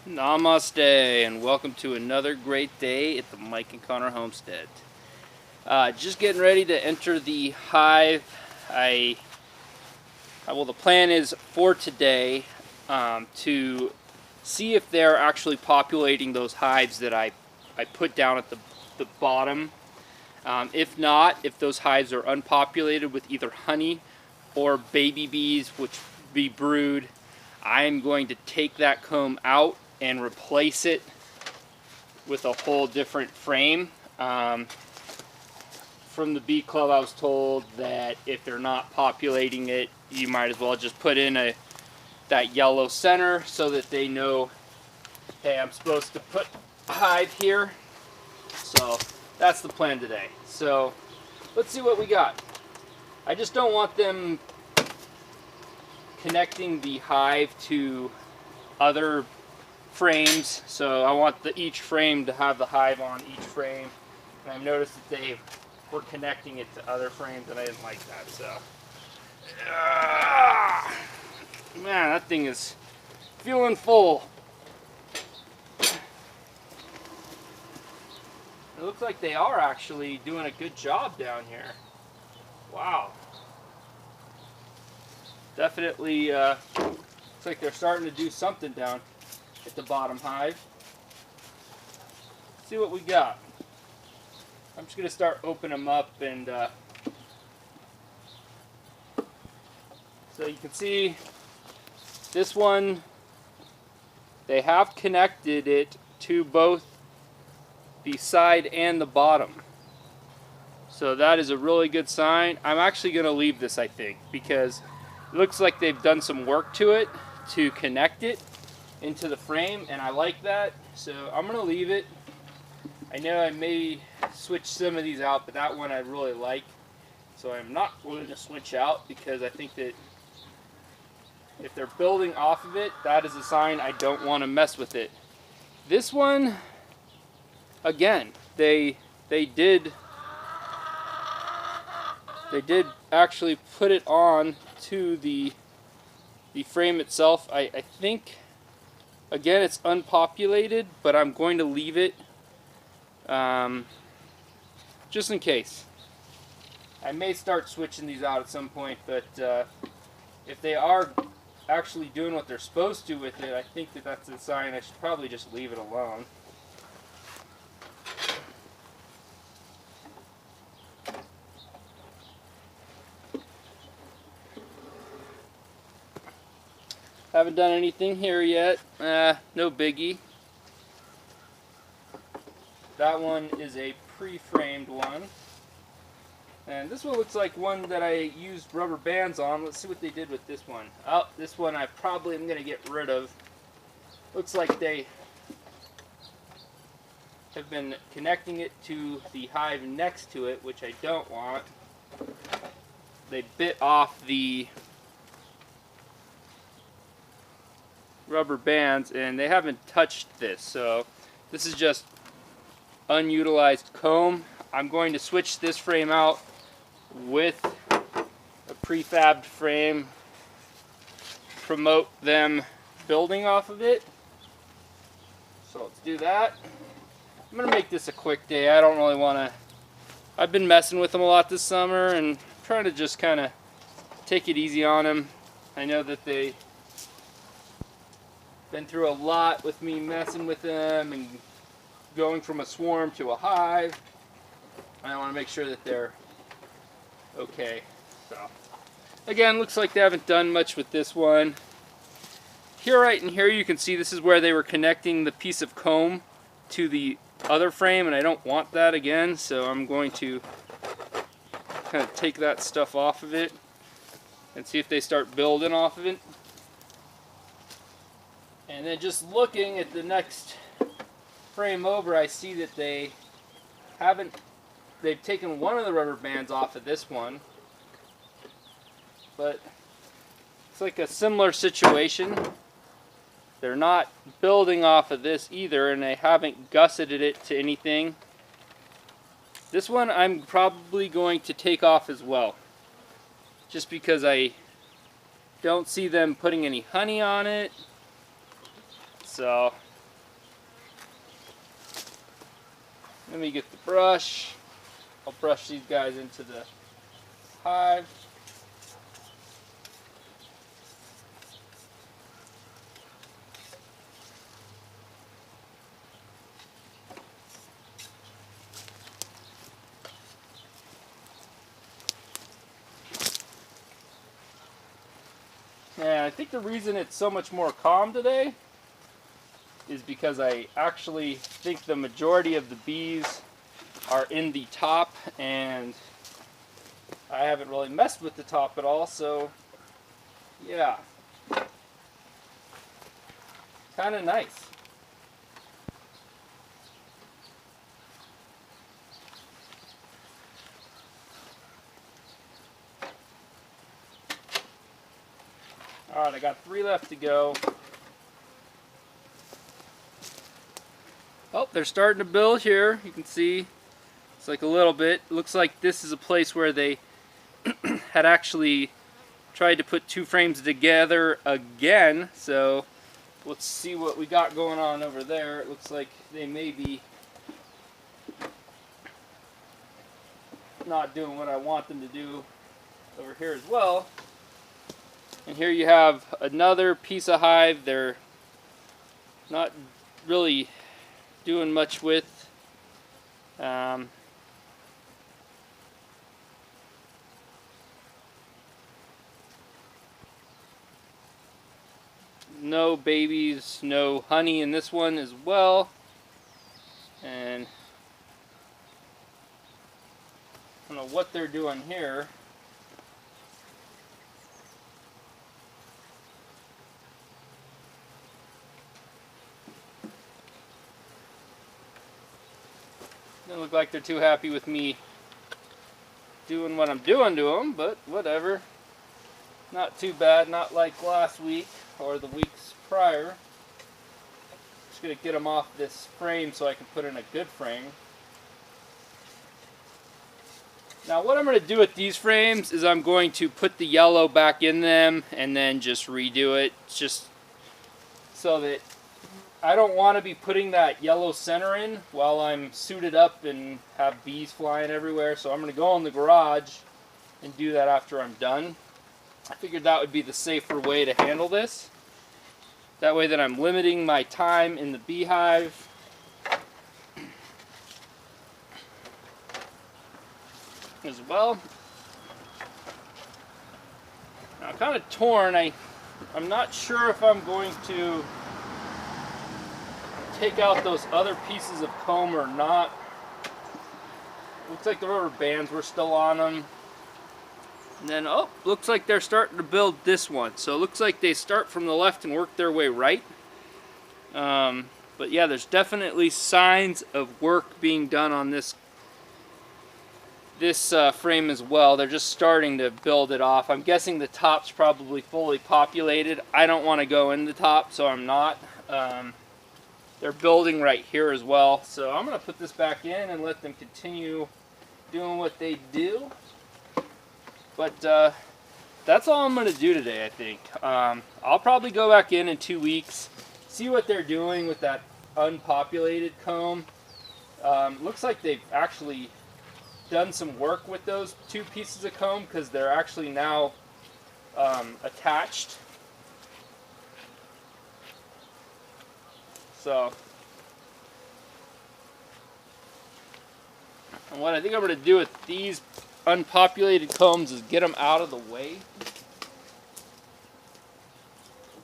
Namaste and welcome to another great day at the Mike and Connor Homestead. Just getting ready to enter the hive. The plan is for today to see if they're actually populating those hives that I put down at the bottom. If not, if those hives are unpopulated with either honey or baby bees, which be brood, I am going to take that comb out and replace it with a whole different frame. From the bee club, I was told that if they're not populating it, you might as well just put in that yellow center so that they know, hey, I'm supposed to put a hive here. So that's the plan today. So let's see what we got. I just don't want them connecting the hive to other frames, so I want each frame to have the hive on each frame. And I've noticed that they were connecting it to other frames, and I didn't like that. So, man, that thing is feeling full. It looks like they are actually doing a good job down here. Wow. Definitely looks like they're starting to do something down at the bottom hive. Let's see what we got. I'm just going to start opening them up, and so you can see this one, they have connected it to both the side and the bottom. So that is a really good sign. I'm actually going to leave this, I think, because it looks like they've done some work to it to connect it into the frame, and I like that, so I'm going to leave it. I know I may switch some of these out, but that one I really like, so I'm not going to switch out, because I think that if they're building off of it, that is a sign I don't want to mess with it. This one, again, they did actually put it on to the frame itself. I think, again, it's unpopulated, but I'm going to leave it just in case. I may start switching these out at some point, but if they are actually doing what they're supposed to with it, I think that that's a sign I should probably just leave it alone. Haven't done anything here yet. No biggie. That one is a pre-framed one. And this one looks like one that I used rubber bands on. Let's see what they did with this one. Oh, this one I probably am going to get rid of. Looks like they have been connecting it to the hive next to it, which I don't want. They bit off the rubber bands, and they haven't touched this, so this is just unutilized comb. I'm going to switch this frame out with a prefabbed frame, promote them building off of it. So let's do that. I'm gonna make this a quick day. I don't really want to, I've been messing with them a lot this summer and trying to just kind of take it easy on them. I know that they been through a lot with me messing with them and going from a swarm to a hive. I want to make sure that they're okay. So again, looks like they haven't done much with this one. Here, right in here, you can see this is where they were connecting the piece of comb to the other frame, and I don't want that again, so I'm going to kind of take that stuff off of it and see if they start building off of it. And then just looking at the next frame over, I see that they've taken one of the rubber bands off of this one, but it's like a similar situation. They're not building off of this either, and they haven't gusseted it to anything. This one I'm probably going to take off as well, just because I don't see them putting any honey on it. So Let me get the brush. I'll brush these guys into the hive. And I think the reason it's so much more calm today is because I actually think the majority of the bees are in the top, and I haven't really messed with the top at all, so yeah, kind of nice. Alright, I got 3 left to go. Oh, they're starting to build here. You can see it's like a little bit. Looks like this is a place where they had actually tried to put 2 frames together again. So let's see what we got going on over there. It looks like they may be not doing what I want them to do over here as well. And here you have another piece of hive they're not really doing much with. No babies, no honey in this one as well. And I don't know what they're doing here. Doesn't look like they're too happy with me doing what I'm doing to them, but whatever. Not too bad, not like last week or the weeks prior. Just gonna get them off this frame so I can put in a good frame. Now what I'm going to do with these frames is I'm going to put the yellow back in them and then just redo it, just so that I don't want to be putting that yellow center in while I'm suited up and have bees flying everywhere. So I'm going to go in the garage and do that after I'm done. I figured that would be the safer way to handle this. That way that I'm limiting my time in the beehive. As well. Now I'm kind of torn. I'm not sure if I'm going to take out those other pieces of comb or not. Looks like the rubber bands were still on them. And then, oh, looks like they're starting to build this one. So it looks like they start from the left and work their way right. But yeah, there's definitely signs of work being done on this frame as well. They're just starting to build it off. I'm guessing the top's probably fully populated. I don't want to go in the top, so I'm not. They're building right here as well. So I'm going to put this back in and let them continue doing what they do. But that's all I'm going to do today, I think. I'll probably go back in 2 weeks, see what they're doing with that unpopulated comb. Looks like they've actually done some work with those 2 pieces of comb because they're actually now attached. So, and what I think I'm going to do with these unpopulated combs is get them out of the way.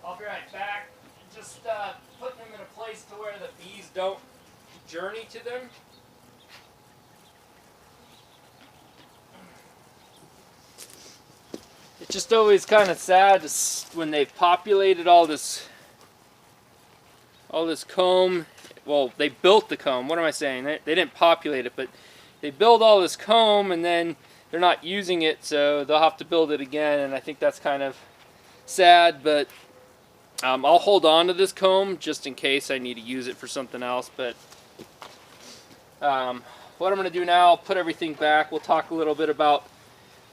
I'll be right back. Just putting them in a place to where the bees don't journey to them. It's just always kind of sad when they've populated all this comb. Well, they built the comb. What am I saying? They didn't populate it, but they build all this comb and then they're not using it, so they'll have to build it again, and I think that's kind of sad, but I'll hold on to this comb just in case I need to use it for something else. But what I'm going to do now, I'll put everything back. We'll talk a little bit about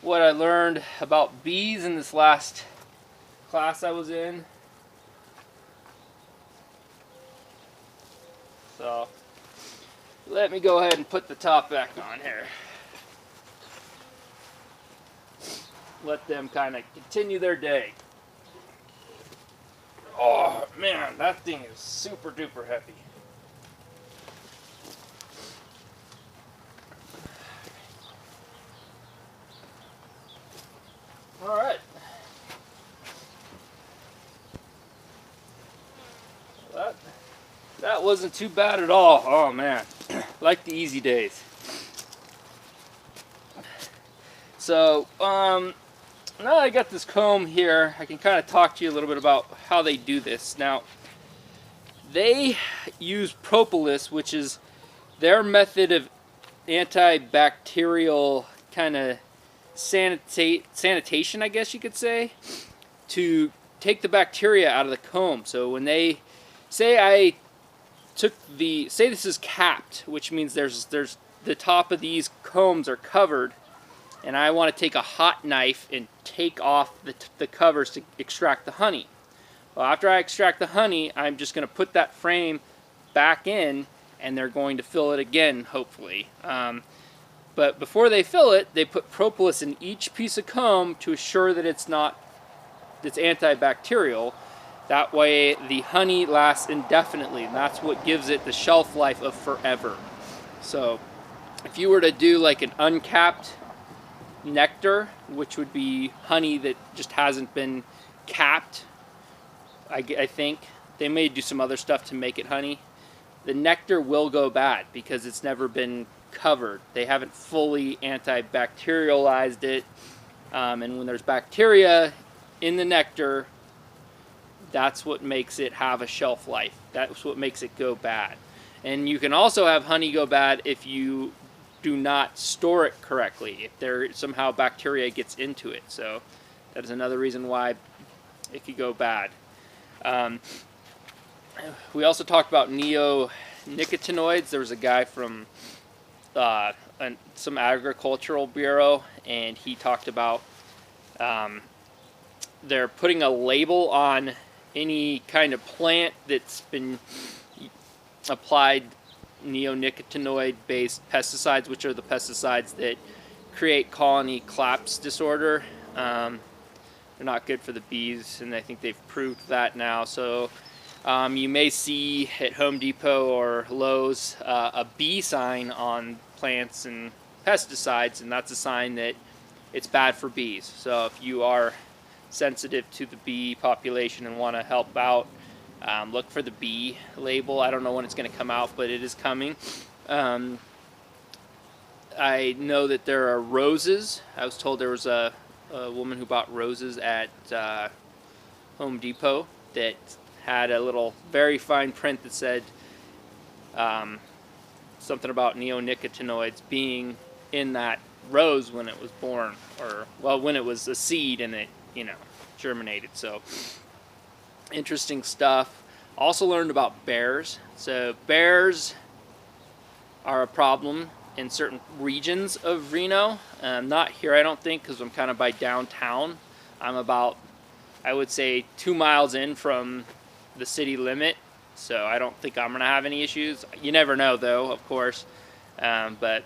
what I learned about bees in this last class I was in. So let me go ahead and put the top back on here. Let them kind of continue their day. Oh man, that thing is super duper heavy. All right. That wasn't too bad at all. Oh man, like the easy days. So, now that I got this comb here, I can kind of talk to you a little bit about how they do this. Now, they use Propolis, which is their method of antibacterial kind of sanitation, I guess you could say, to take the bacteria out of the comb. So when they say say this is capped, which means there's the top of these combs are covered, and I want to take a hot knife and take off the covers to extract the honey. Well, after I extract the honey, I'm just going to put that frame back in, and they're going to fill it again, hopefully. But before they fill it, they put Propolis in each piece of comb to assure that it's antibacterial. That way the honey lasts indefinitely, and that's what gives it the shelf life of forever. So if you were to do like an uncapped nectar, which would be honey that just hasn't been capped, I think they may do some other stuff to make it honey, the nectar will go bad because it's never been covered. They haven't fully antibacterialized it, and when there's bacteria in the nectar, that's what makes it have a shelf life. That's what makes it go bad. And you can also have honey go bad if you do not store it correctly, if there somehow bacteria gets into it. So that is another reason why it could go bad. We also talked about neonicotinoids. There was a guy from some agricultural bureau, and he talked about they're putting a label on any kind of plant that's been applied neonicotinoid-based pesticides, which are the pesticides that create colony collapse disorder. They're not good for the bees, and I think they've proved that now. So you may see at Home Depot or Lowe's a bee sign on plants and pesticides, and that's a sign that it's bad for bees. So if you are sensitive to the bee population and want to help out, look for the bee label. I don't know when it's going to come out, but it is coming. I know that there are roses. I was told there was a woman who bought roses at Home Depot that had a little very fine print that said something about neonicotinoids being in that rose when it was born, or well, when it was a seed and it, germinated. So interesting stuff. Also learned about bears. So bears are a problem in certain regions of Reno. Not here, I don't think, because I'm kind of by downtown. I'm about, I would say, 2 miles in from the city limit, so I don't think I'm gonna have any issues. You never know, though, of course. But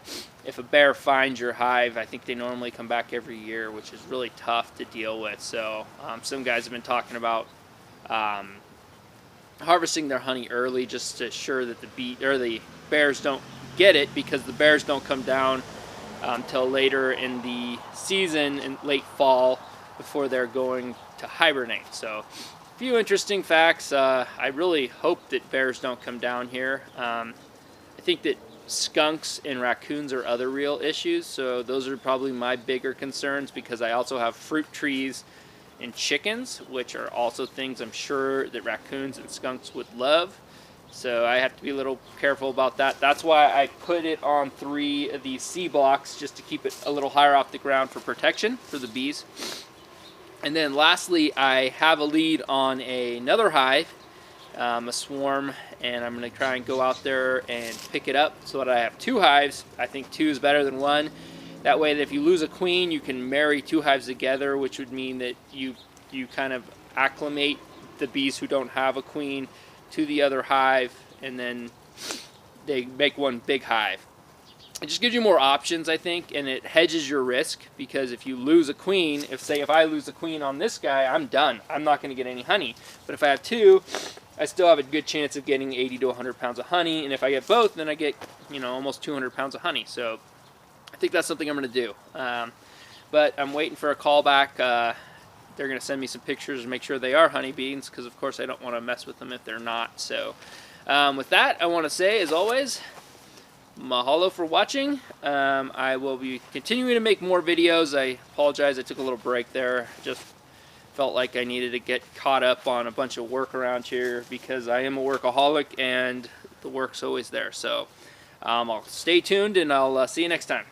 if a bear finds your hive, I think they normally come back every year, which is really tough to deal with. So some guys have been talking about harvesting their honey early, just to assure that the bears don't get it, because the bears don't come down till later in the season, in late fall, before they're going to hibernate. So a few interesting facts. I really hope that bears don't come down here. I think that skunks and raccoons are other real issues, so those are probably my bigger concerns, because I also have fruit trees and chickens, which are also things I'm sure that raccoons and skunks would love. So I have to be a little careful about that. That's why I put it on 3 of these C blocks, just to keep it a little higher off the ground for protection for the bees. And then lastly, I have a lead on another hive, a swarm, and I'm going to try and go out there and pick it up so that I have 2 hives. I think 2 is better than 1. That way that if you lose a queen, you can marry 2 hives together, which would mean that you kind of acclimate the bees who don't have a queen to the other hive, and then they make one big hive. It just gives you more options, I think, and it hedges your risk, because if you lose a queen, if I lose a queen on this guy, I'm done. I'm not going to get any honey. But if I have two, I still have a good chance of getting 80 to 100 pounds of honey, and if I get both, then I get, you know, almost 200 pounds of honey. So I think that's something I'm going to do. But I'm waiting for a call back. They're going to send me some pictures and make sure they are honeybees, because of course I don't want to mess with them if they're not. So with that, I want to say, as always, mahalo for watching. I will be continuing to make more videos. I apologize, I took a little break there. Just felt like I needed to get caught up on a bunch of work around here, because I am a workaholic and the work's always there. So I'll stay tuned, and I'll see you next time.